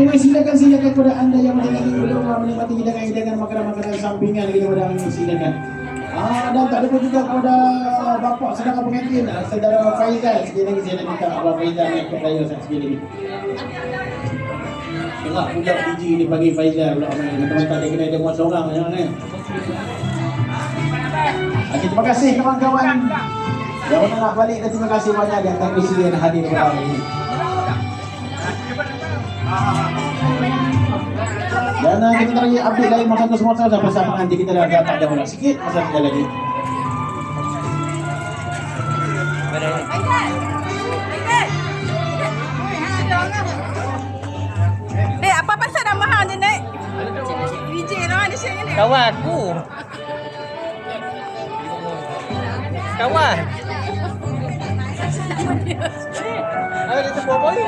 Anyway, silakan kepada anda yang belum menikmati hidangan-hidangan makanan-makanan sampingan kita pada hari ini, silakan. Dan tak lupa juga kepada bapa sedang pengantin, saudara Faizal. Sekali lagi saya nak minta Abang Faizal naik ke saya sekali lagi. Tengok pula DJ ni pagi Faizal pula main. Teman-teman dia kena demo seorang jangan ni. Okey, terima kasih kawan-kawan. Yang nak balik dan terima kasih banyak yang akan bersedia hadir pada hari ini. Dan kita lagi update lain masa semua sampai sama nanti kita dah tak ada bola sikit masa kita lagi. Apa pasal dah mahal dia naik? DJ lah dia share ni. Kawan aku. Kawan. Ada tu boy.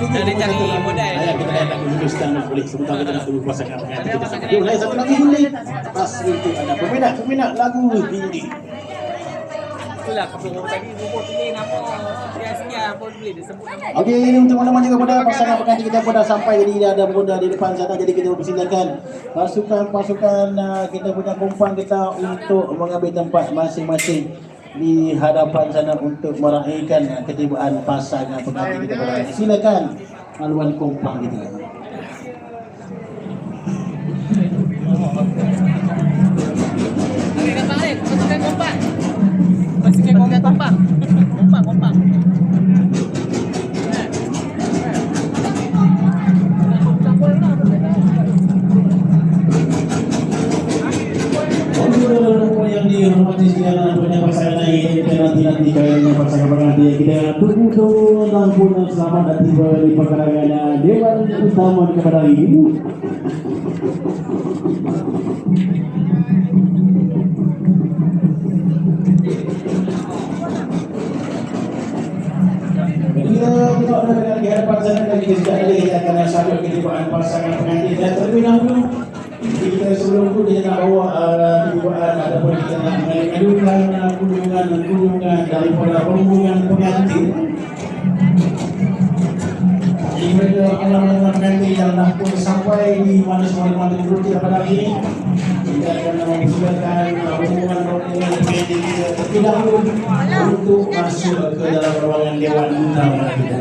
Dari cari modal. Kita nak dulu stand boleh sebentar kita nak tunggu pasangan pengantin kita sampai. Jom satu lagi hindi. Pas itu ada peminat lagu hindi. Itulah kalau tadi robot ni nama sekian pun boleh disebut nama. Okey, ini untuk teman-teman juga pada pasangan pengantin kita pada sampai jadi ada benda di depan sana, jadi kita persilakan pasukan kita punya kumpulan kita untuk mengambil tempat masing-masing di hadapan sana untuk meraihkan ketibaan pasangan pengantin kita pada. Silakan haluan kumpulan kita. Okey, kata Alif, pasukan kompak. Pasukan kompak. Kompak. Yang dihormati sekalian punya pasangan ini, kita nanti kalian pasangan pengantin kita tunggu dan pun selamat dan tiba di pekarangan Dewan Utama kepada ibu. Kita berada di hadapan sana dan kita sudah ada kita akan sambut ketibaan pasangan pengantin dan terlebih dahulu kita sebelum itu kita nak bawa ketibaan ataupun kita nak mengadukan kunjungan daripada rombongan pengantin. Jadi mereka alam-alam pengantin yang dah pun sampai di mana semua duduk pada hari ini, kita akan mempersilakan rombongan pengantin kita terlebih dahulu untuk masuk ke dalam ruangan Dewan Utama kita.